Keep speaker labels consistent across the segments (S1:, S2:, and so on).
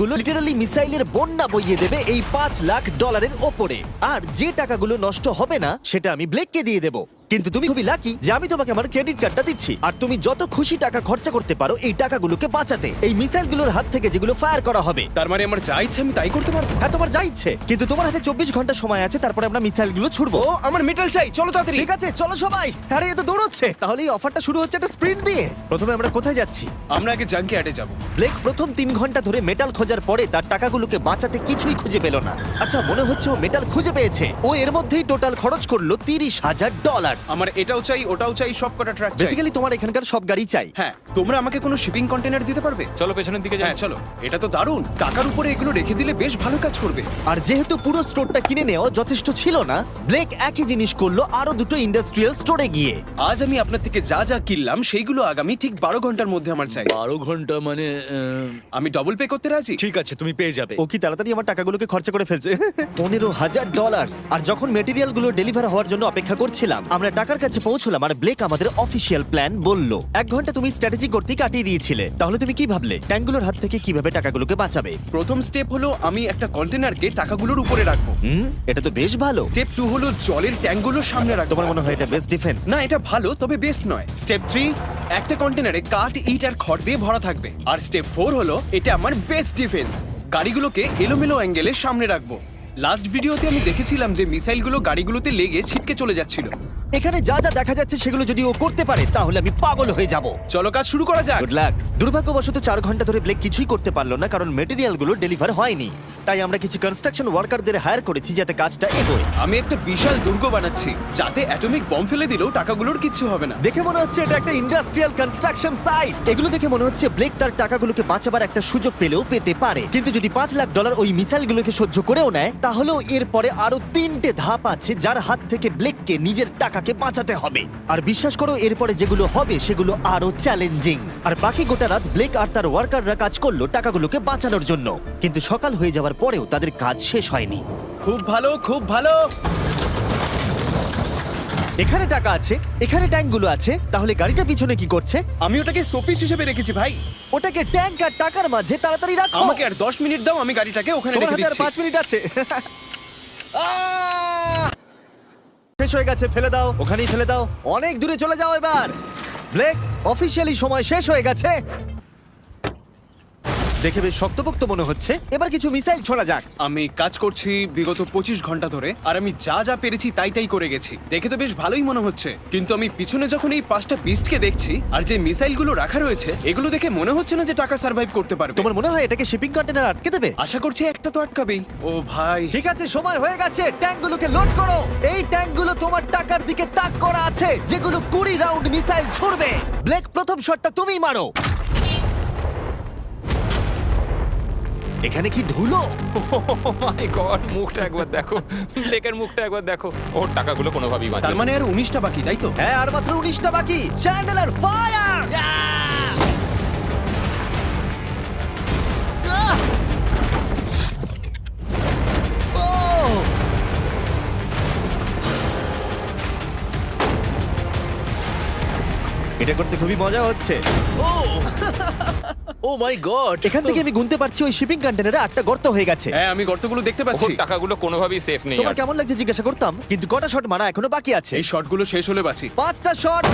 S1: গুলো লিটারালি মিসাইলের বন্যা বইয়ে দেবে এই $5,00,000 ওপরে। আর যে টাকাগুলো নষ্ট হবে না সেটা আমি ব্লেককে দিয়ে দেবো। কিন্তু তুমি খুবই লাকি যে আমি তোমাকে আমার ক্রেডিট কার্ডটা দিচ্ছি, আর তুমি যত খুশি টাকা খরচা করতে পারো এই টাকাগুলোকে বাঁচাতে, এই মিসাইলগুলোর হাত থেকে যেগুলো ফায়ার করা হবে।
S2: তার মানে আমার যা ইচ্ছে আমি তাই করতে পারবো?
S1: হ্যাঁ, তোমার যা ইচ্ছে, কিন্তু তোমার হাতে 24 ঘন্টা সময় আছে, তারপরে আমরা মিসাইলগুলো ছুড়বো।
S2: ও আমার মেটাল চাই, চলো তাড়াতাড়ি।
S1: ঠিক আছে, চলো সবাই। আরে এ তো দৌড়চ্ছে। তাহলে এই অফারটা শুরু হচ্ছে একটা স্প্রিন্ট দিয়ে। প্রথমে আমরা কোথায় যাচ্ছি?
S2: আমরা আগে জাঙ্কি অ্যাডে যাবো।
S1: ব্লেক প্রথম 3 ঘন্টা ধরে মেটাল খোঁজার পরে তার টাকাগুলোকে বাঁচাতে কিছুই খুঁজে পেল না। আচ্ছা, মনে হচ্ছে ও মেটাল খুঁজে পেয়েছে। ও এর মধ্যেই টোটাল খরচ করলো $30,000।
S2: আমার এটাও চাই, ওটাও চাই, সব কটা ট্রাক চাই।
S1: বেসিক্যালি তোমার এখানকার সব গাড়ি চাই।
S2: হ্যাঁ, তোমরা আমাকে কোনো শিপিং কন্টেনার দিতে পারবে?
S3: চলো পেছনের দিকে যাই।
S2: হ্যাঁ চলো, এটা তো দারুণ। টাকার উপরে এগুলো রেখে দিলে বেশ ভালো কাজ করবে।
S1: আর যেহেতু পুরো স্টোরটা কিনে নেওয়া যথেষ্ট ছিল না, ব্লেক একই জিনিস করলো আরো দুটো ইন্ডাস্ট্রিয়াল স্টোরে গিয়ে।
S2: আজ আমি আপনার থেকে যা যা কিনলাম সেইগুলো আগামী ঠিক 12 ঘন্টার মধ্যে আমার চাই।
S4: 12 ঘন্টা মানে
S2: আমি ডবল পে করতে রাজি।
S4: ঠিক আছে, তুমি পেয়ে যাবে।
S1: ও কি তাড়াতাড়ি আমার টাকাগুলোকে খরচা করে ফেলছে। $15,000। আর যখন মেটেরিয়াল গুলো ডেলিভার হওয়ার জন্য অপেক্ষা করছিলাম, আমরা টাকার কাছে পৌঁছলাম আর ব্লেক আমাদের অফিসিয়াল প্ল্যান বলল। 1 ঘন্টা তুমি স্ট্র্যাটেজি করতে কাটিয়ে দিয়েছিলে, তাহলে তুমি কি ভাবলে ট্যাঙ্কগুলোর হাত থেকে কিভাবে টাকাগুলোকে বাঁচাবে?
S2: প্রথম স্টেপ হলো আমি একটা কন্টেনারকে টাকাগুলোর উপরে রাখবো।
S1: এটা তো বেশ ভালো।
S2: স্টেপ 2 হলো জলের ট্যাঙ্কগুলোর সামনে রাখবো।
S1: তোমার মনে হয় এটা বেস্ট ডিফেন্স?
S2: না, এটা ভালো তবে বেস্ট নয়। স্টেপ 3, একটা কন্টেনারে কাঠ, ইট আর খড় দিয়ে ভরা থাকবে। আর স্টেপ 4 হলো এটা আমার বেস্ট ডিফেন্স, গাড়িগুলোকে এলোমেলো অ্যাঙ্গেলে সামনে রাখবো। লাস্ট ভিডিওতে আমি দেখেছিলাম যে মিসাইলগুলো গাড়িগুলোতে লেগে ছিটকে চলে যাচ্ছিল।
S1: এখানে যা যা দেখা যাচ্ছে সেগুলো যদি ও করতে পারে তাহলে আমি পাগল হয়ে যাব।
S2: চলো কাজ শুরু করা যাক।
S1: Good luck. দুর্ভাগ্যবশত 4 ঘন্টা ধরে ব্লেক কিছুই করতে পারলো না, কারণ মেটেরিয়ালগুলো ডেলিভার হয়নি। তাই আমরা কিছু কনস্ট্রাকশন ওয়ার্কারদের হায়ার করেছি যাতে কাজটা এগোয়।
S2: আমি একটা বিশাল দুর্গ বানাচ্ছি যাতে অ্যাটমিক বম ফেলে দিলেও টাকাগুলোর কিচ্ছু হবে না।
S1: দেখে মনে হচ্ছে এটা একটা ইন্ডাস্ট্রিয়াল কনস্ট্রাকশন সাইট। এগুলো দেখে মনে হচ্ছে ব্লেক তার টাকাগুলোকে বাঁচাবার একটা সুযোগ পেলেও পেতে পারে, কিন্তু যদি $5,00,000 ওই মিসাইলগুলোকে সহ্য করেও নেয়, তাহলেও এরপরে আরো 3টে ধাপ আছে যার হাত থেকে ব্লেককে নিজের টাকাকে বাঁচাতে হবে। আর বিশ্বাস করো, এরপরে যেগুলো হবে সেগুলো আরো চ্যালেঞ্জিং। আর বাকি গোটা রাত ব্লেক আর তার ওয়ার্কাররা কাজ করলো টাকাগুলোকে বাঁচানোর জন্য, কিন্তু সকাল হয়ে যাওয়ার পরেও তাদের কাজ শেষ হয়নি।
S2: খুব ভালো, খুব ভালো।
S1: এখানে টাকা আছে, এখানে ট্যাঙ্কগুলো আছে, তাহলে গাড়িটা পিছনে কি করছে?
S2: আমি ওটাকে শোপিস হিসেবে রেখেছি ভাই।
S1: ওটাকে ট্যাঙ্ক আর টাকার মাঝে তাড়াতাড়ি রাখো।
S2: আমাকে আর 10 মিনিট দাও, আমি গাড়িটাকে ওখানে
S1: তোমার
S2: রেখে
S1: হাতে আর
S2: দিচ্ছি।
S1: 5 মিনিট আছে। শেষ হয়ে গেছে, ফেলে দাও, ওখানেই ফেলে দাও। অনেক দূরে চলে যাও এবার। ব্লেক, অফিসিয়ালি সময় শেষ হয়ে গেছে। দেখে বেশ শক্তপোক্ত মনে হচ্ছে। এবার কিছু মিসাইল ছোড়া যাক।
S2: আমি কাজ করছি বিগত 25 ঘন্টা ধরে, আর আমি যা যা পেরেছি তাই তাই করে গেছি। দেখে তো বেশ ভালোই মনে হচ্ছে, কিন্তু আমি পিছনে যখন এই 5টা বিস্টকে দেখছি আর যে মিসাইলগুলো রাখা রয়েছে, এগুলো দেখে মনে হচ্ছে না যে টাকা সার্ভাইভ করতে পারবে।
S1: তোমার মনে হয় এটাকে শিপিং কন্টেনার আটকে দেবে?
S2: আশা করছি একটা তো আটকাবেই। ও ভাই,
S1: ঠিক আছে, সময় হয়ে গেছে। ট্যাঙ্কগুলোকে লোড করো। এই ট্যাঙ্কগুলো তোমার টাকার দিকে তাক করা আছে, যেগুলো 20 রাউন্ড মিসাইল ছুড়বে। ব্লেক, প্রথম শটটা তুমিই মারো। এখানে কি ধুলো!
S3: মাই গড, মুখটা একবার দেখো, ব্লেকের মুখটা একবার দেখো। ওর টাকাগুলো কোনোভাবেই
S2: তার
S3: বাঁচবে
S2: মানে আর 19টা বাকি, তাই তো?
S1: হ্যাঁ, আর মাত্র 19টা বাকি। Chandler, fire! এটা করতে খুবই মজা হচ্ছে।
S4: ও মাই গড!
S1: এখান থেকে আমি গুনতে পারছি ওই শিপিং কন্টেনারে 8টা গর্ত হয়ে গেছে।
S2: হ্যাঁ, আমি গর্তগুলো দেখতে
S3: ওর
S2: পাচ্ছি।
S3: টাকাগুলো কোনোভাবেই সেফ নেই।
S1: তোমার
S3: আর
S1: কেমন লাগছে জিজ্ঞাসা করতাম, কিন্তু কটা শট মারা এখনো বাকি আছে।
S2: এই শটগুলো শেষ হলে বাঁচি।
S1: 5টা শট,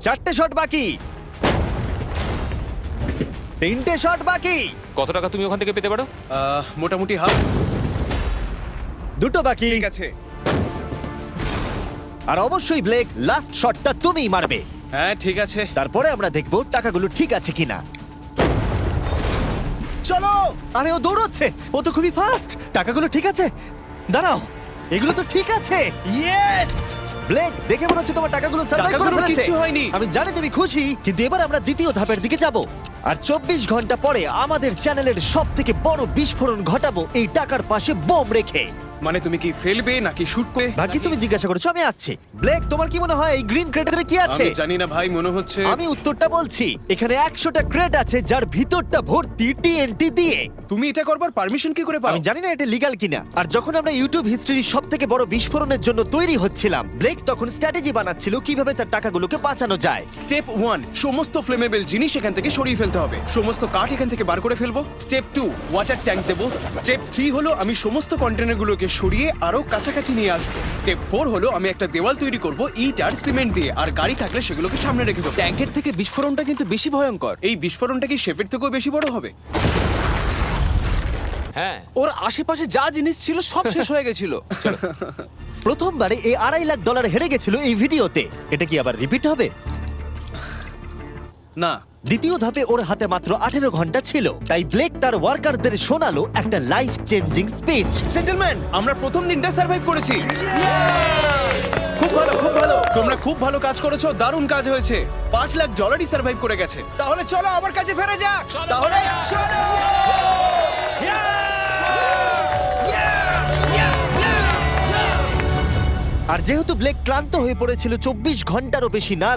S1: 4টে শট বাকি, 3টে শট বাকি,
S3: কত টাকা তুমি ওখান থেকে পেতে পারো?
S2: মোটামুটি হাফ।
S1: 2টো বাকি।
S2: ঠিক আছে।
S1: আর অবশ্যই ব্লেক, লাস্ট শটটা তুমিই মারবে।
S2: হ্যাঁ ঠিক আছে।
S1: তারপরে আমরা দেখব টাকাগুলো ঠিক আছে কিনা। চলো। আরে ও দৌড়চ্ছে, ও তো খুবই ফাস্ট। টাকাগুলো ঠিক আছে? দাঁড়াও, এগুলো তো ঠিক আছে।
S2: ইয়েস!
S1: ব্লেক, দেখে মনে হচ্ছে তোমার টাকাগুলো সার্ভাইভ করে
S2: টাকাগুলোর
S1: ফেলেছে।
S2: কিচ্ছু হয়নি।
S1: আমি জানি তুমি খুশি, কিন্তু এবার আমরা দ্বিতীয় ধাপের দিকে যাব। আর 24 ঘন্টা পরে আমাদের চ্যানেলের সবথেকে বড় বিস্ফোরণ ঘটাবো এই টাকার পাশে বোম রেখে।
S2: মানে তুমি কি ফেলবে নাকি শুট করে?
S1: ভাগ্যিস তুমি জিজ্ঞাসা করেছো, আমি আসছি। ব্লেক, তোমার কি মনে হয় এই গ্রিন ক্রেটের কি আছে?
S2: আমি জানি না ভাই, মনে হচ্ছে
S1: আমি উত্তরটা বলছি। এখানে 100টা ক্রেট আছে যার ভিতরটা ভর্তি টিএনটি দিয়ে।
S2: তুমি এটা করবার পারমিশন কি করে পাও?
S1: আমি জানি না এটা লিগ্যাল কিনা। আর যখন আমরা ইউটিউব হিস্ট্রির সবথেকে বড় বিস্ফোরণের জন্য তৈরি হচ্ছিলাম, ব্লেক তখন স্ট্র্যাটেজি বানাচ্ছিল কিভাবে তার টাকাগুলোকে বাঁচানো যায়।
S2: স্টেপ 1, সমস্ত ফ্লেমেবল জিনিস এখান থেকে সরিয়ে ফেলতে হবে। সমস্ত কাঠ এখান থেকে বার করে ফেলবো। স্টেপ 2, ওয়াটার ট্যাঙ্ক দেবো। স্টেপ 3 হলো আমি সমস্ত কন্টেনারগুলোকে সরিয়ে আরো কাছাকাছি নিয়ে আসবো। স্টেপ 4 হলো আমি একটা দেওয়াল তৈরি করব ইট আর সিমেন্ট দিয়ে, আর গাড়ি থাকলে সেগুলোকে সামনে রেখে দেবো।
S5: ট্যাঙ্কের থেকে বিস্ফোরণটা কিন্তু বেশি ভয়ঙ্কর।
S2: এই বিস্ফোরণটা কি শেফের থেকেও বেশি বড় হবে?
S3: হ্যাঁ,
S5: ওর আশেপাশে যা জিনিস ছিল সব শেষ হয়ে গেছিল।
S1: প্রথমবারে এই $2.5 লাখ হেরে গেছিল এই ভিডিওতে। এটা কি আবার রিপিট হবে?
S2: না।
S1: দ্বিতীয় ধাপে ওর হাতে মাত্র 18 ঘন্টা ছিল, তাই ব্লেক তার ওয়ার্কারদের শোনালো একটা লাইফ চেঞ্জিং স্পিচ।
S2: জেন্টলম্যান, আমরা প্রথম দিনটা সার্ভাইভ করেছি। খুব ভালো, খুব ভালো। তোমরা খুব ভালো কাজ করেছো, দারুণ কাজ হয়েছে। $5 লাখ সার্ভাইভ করে গেছে। তাহলে চলো আমার কাছে ফেরা যাক। তাহলে চলো।
S1: আর যেহেতু ব্লেক ক্লান্ত হয়ে পড়েছিল 24 ঘন্টারও বেশি না